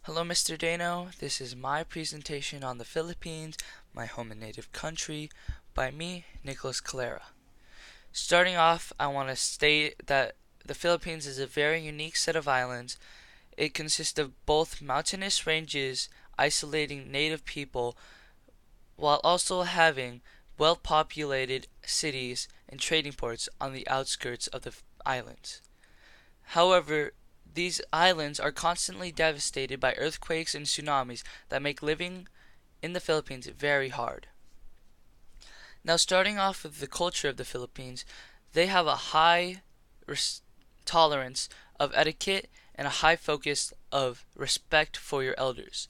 Hello, Mr. Dano. This is my presentation on the Philippines, my home and native country, by me, Nicholas Calera. Starting off, I want to state that the Philippines is a very unique set of islands. It consists of both mountainous ranges isolating native people while also having well populated cities and trading ports on the outskirts of the islands. However, these islands are constantly devastated by earthquakes and tsunamis that make living in the Philippines very hard. Now, starting off with the culture of the Philippines, they have a high tolerance of etiquette and a high focus of respect for your elders.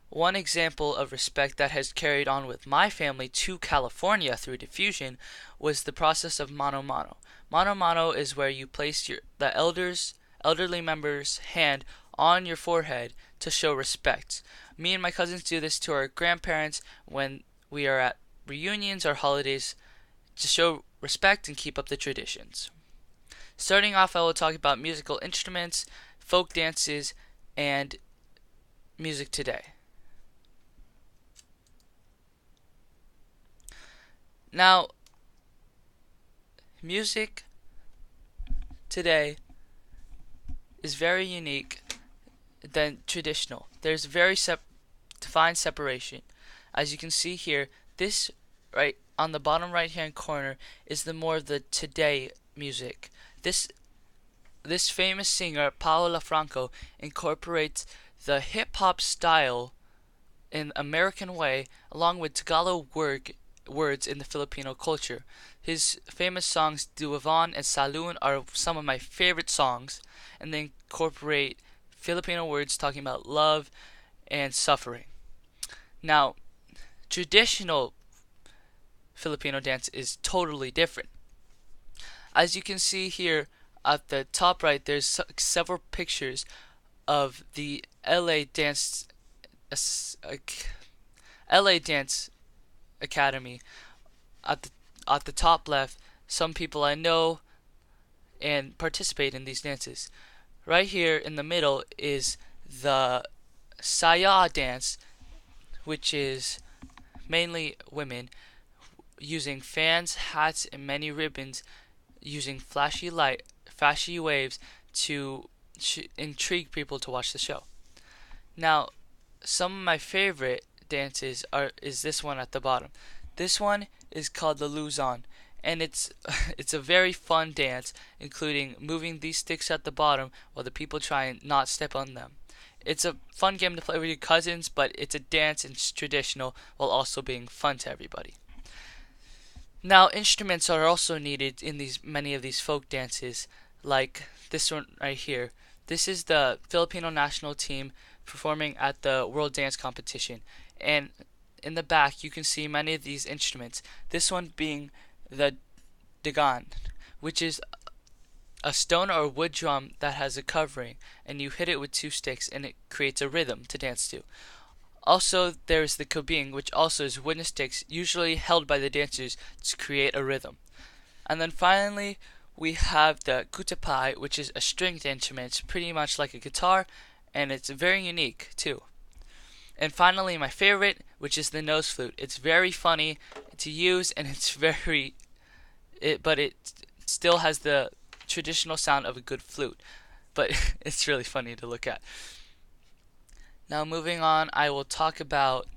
One example of respect that has carried on with my family to California through diffusion was the process of mano mano. Mano mano is where you place the elderly member's hand on your forehead to show respect. Me and my cousins do this to our grandparents when we are at reunions or holidays to show respect and keep up the traditions. Starting off, I will talk about musical instruments, folk dances, and music today. Now, music today is very unique than traditional. There's very defined separation. As you can see here, this right on the bottom right hand corner is the more of the today music. This famous singer, Paola Franco, incorporates the hip hop style in American way along with Tagalog words in the Filipino culture. His famous songs Duavan and Saloon are some of my favorite songs, and they incorporate Filipino words talking about love and suffering. Now, traditional Filipino dance is totally different. As you can see here at the top right, there's several pictures of the LA Dance Academy. At the top left, some people I know and participate in these dances. Right here in the middle is the Saya dance, which is mainly women using fans, hats, and many ribbons, using flashy waves to intrigue people to watch the show. Now, some of my favorite dances is this one at the bottom. This one is called the Luzon, and it's it's a very fun dance, including moving these sticks at the bottom while the people try and not step on them. It's a fun game to play with your cousins, but it's a dance and it's traditional while also being fun to everybody. Now, instruments are also needed in many of these folk dances, like this one right here. This is the Filipino national team performing at the World Dance Competition, and in the back you can see many of these instruments. This one being the dagan, which is a stone or wood drum that has a covering, and you hit it with two sticks and it creates a rhythm to dance to. Also, there is the kabing, which also is wooden sticks, usually held by the dancers to create a rhythm. And then finally, we have the kutapay, which is a stringed instrument. It's pretty much like a guitar, and it's very unique too. And finally, my favorite, which is the nose flute. It's very funny to use, and but it still has the traditional sound of a good flute. But it's really funny to look at. Now, moving on, I will talk about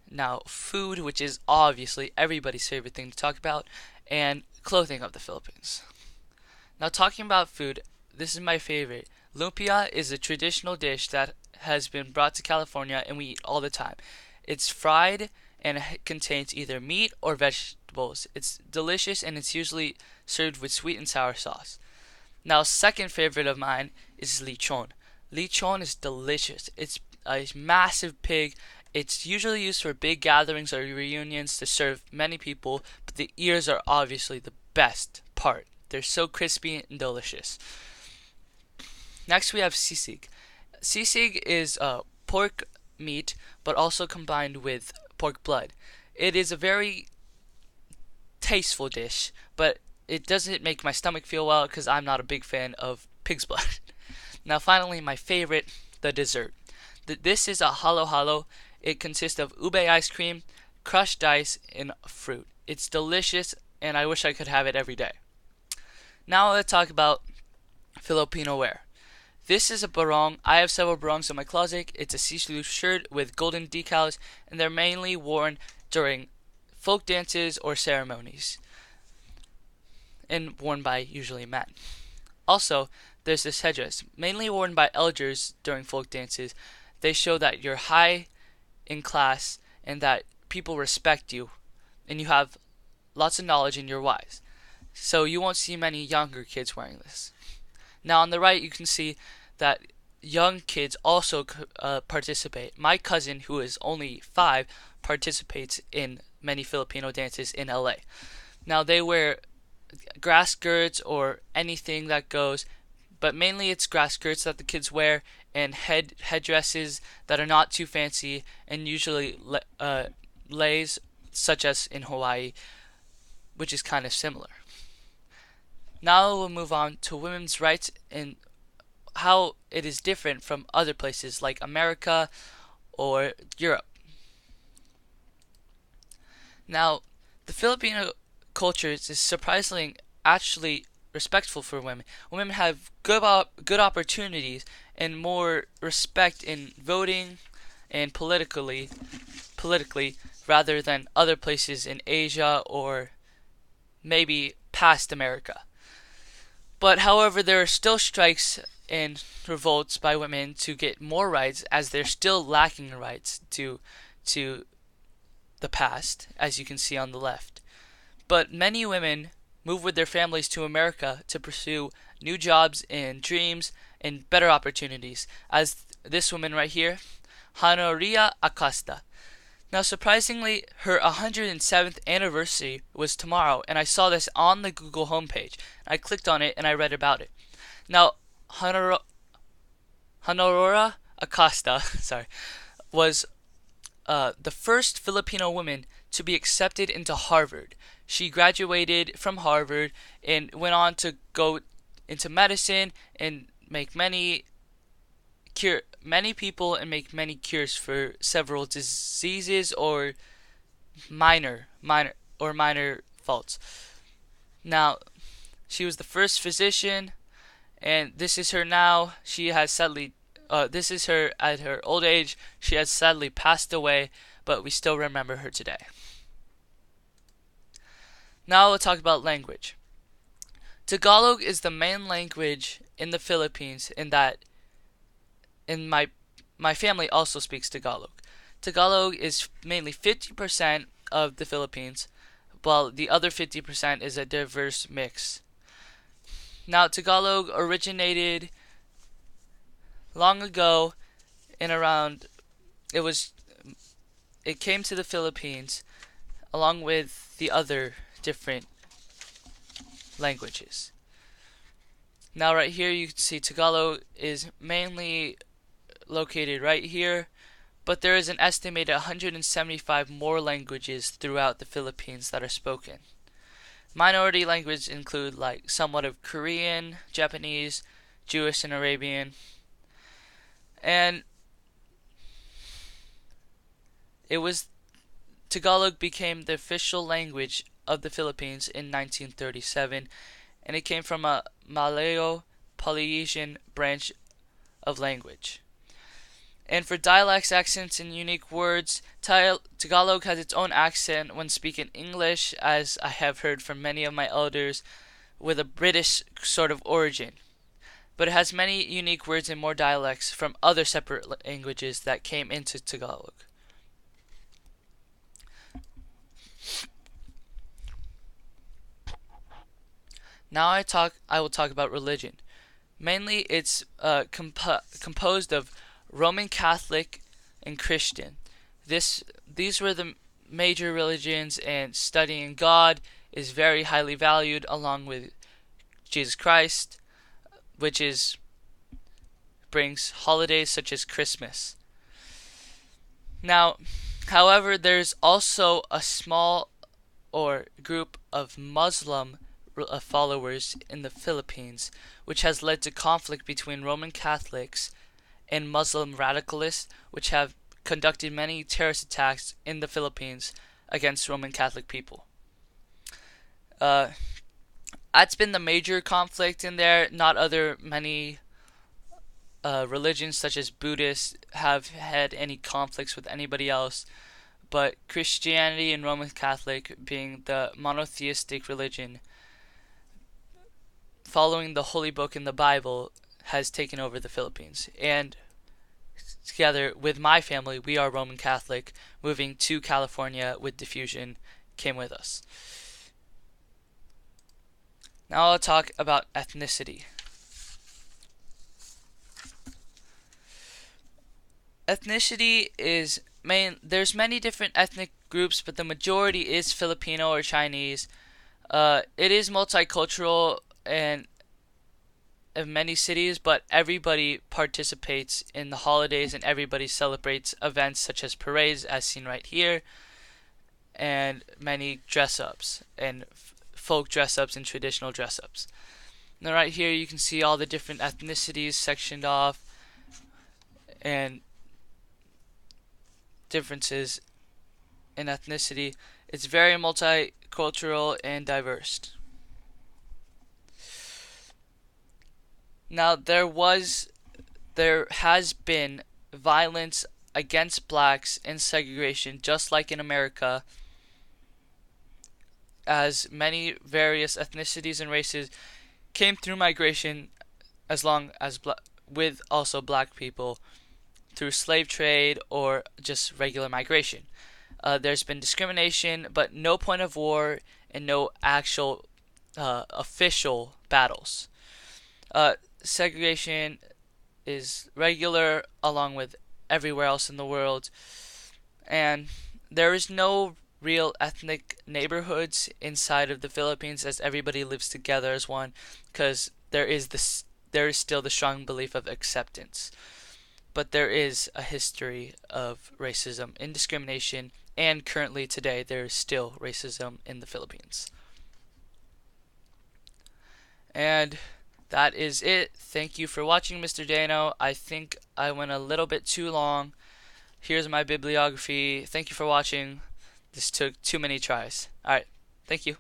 now food, which is obviously everybody's favorite thing to talk about, and clothing of the Philippines. Now, talking about food, this is my favorite. Lumpia is a traditional dish that has been brought to California and we eat all the time. It's fried and it contains either meat or vegetables. It's delicious and it's usually served with sweet and sour sauce. Now, second favorite of mine is lechon. Lechon is delicious. It's a massive pig. It's usually used for big gatherings or reunions to serve many people, but the ears are obviously the best part. They're so crispy and delicious. Next, we have sisig. Sisig is pork meat, but also combined with pork blood. It is a very tasteful dish, but it doesn't make my stomach feel well because I'm not a big fan of pig's blood. Now, finally, my favorite, the dessert. This is a halo halo. It consists of ube ice cream, crushed ice, and fruit. It's delicious, and I wish I could have it every day. Now let's talk about Filipino wear. This is a barong. I have several barongs in my closet. It's a see-through shirt with golden decals, and they're mainly worn during folk dances or ceremonies, and worn by usually men. Also, there's this headdress, mainly worn by elders during folk dances. They show that you're high in class and that people respect you, and you have lots of knowledge and you're wise. So you won't see many younger kids wearing this. Now on the right you can see that young kids also participate. My cousin, who is only 5, participates in many Filipino dances in LA. Now they wear grass skirts or anything that goes, but mainly it's grass skirts that the kids wear and headdresses that are not too fancy and usually leis, such as in Hawaii, which is kind of similar. Now we'll move on to women's rights and how it is different from other places like America or Europe. Now, the Filipino culture is surprisingly actually respectful for women. Women have good opportunities and more respect in voting and politically rather than other places in Asia or maybe past America. But however, there are still strikes and revolts by women to get more rights, as they're still lacking rights due to the past, as you can see on the left. But many women move with their families to America to pursue new jobs and dreams and better opportunities, as this woman right here, Honoria Acosta. Now, surprisingly, her 107th anniversary was tomorrow, and I saw this on the Google homepage. I clicked on it and I read about it. Now, Honoria Acosta, was the first Filipino woman to be accepted into Harvard. She graduated from Harvard and went on to go into medicine and make many people and make many cures for several diseases or minor faults. Now, she was the first physician, and this is her now. She has sadly, this is her at her old age. She has sadly passed away, but we still remember her today. Now we'll talk about language. Tagalog is the main language in the Philippines, in that in my family also speaks Tagalog. Tagalog is mainly 50% of the Philippines, while the other 50% is a diverse mix. Now, Tagalog originated long ago in around it came to the Philippines along with the other different languages. Now right here you can see Tagalog is mainly located right here, but there is an estimated 175 more languages throughout the Philippines that are spoken. Minority languages include like somewhat of Korean, Japanese, Jewish, and Arabian. And Tagalog became the official language of the Philippines in 1937, and it came from a Malayo-Polynesian branch of language. And for dialects, accents, and unique words, Tagalog has its own accent when speaking English, as I have heard from many of my elders, with a British sort of origin. But it has many unique words and more dialects from other separate languages that came into Tagalog. Now I will talk about religion. Mainly, it's composed of Roman Catholic and Christian. These were the major religions, and studying God is very highly valued, along with Jesus Christ, which brings holidays such as Christmas. Now, however, there's also a small group of Muslim followers in the Philippines, which has led to conflict between Roman Catholics and Muslim radicalists, which have conducted many terrorist attacks in the Philippines against Roman Catholic people. That's been the major conflict in there. Not other many religions such as Buddhists have had any conflicts with anybody else, but Christianity and Roman Catholic, being the monotheistic religion following the Holy Book in the Bible, has taken over the Philippines. And together with my family, we are Roman Catholic. Moving to California with diffusion came with us. Now I'll talk about ethnicity. Ethnicity is there's many different ethnic groups, but the majority is Filipino or Chinese. It is multicultural and in many cities, but everybody participates in the holidays and everybody celebrates events such as parades, as seen right here, and many dress-ups and folk dress-ups and traditional dress-ups. Now right here you can see all the different ethnicities sectioned off and differences in ethnicity. It's very multicultural and diverse. Now there has been violence against blacks and segregation, just like in America, as many various ethnicities and races came through migration, as long as with also black people through slave trade or just regular migration. There's been discrimination, but no point of war and no actual official battles. Segregation is regular along with everywhere else in the world, and there is no real ethnic neighborhoods inside of the Philippines, as everybody lives together as one, because there is still the strong belief of acceptance. But there is a history of racism and discrimination, and currently today there is still racism in the Philippines. And that is it. Thank you for watching, Mr. Dano. I think I went a little bit too long. Here's my bibliography. Thank you for watching. This took too many tries. Alright, thank you.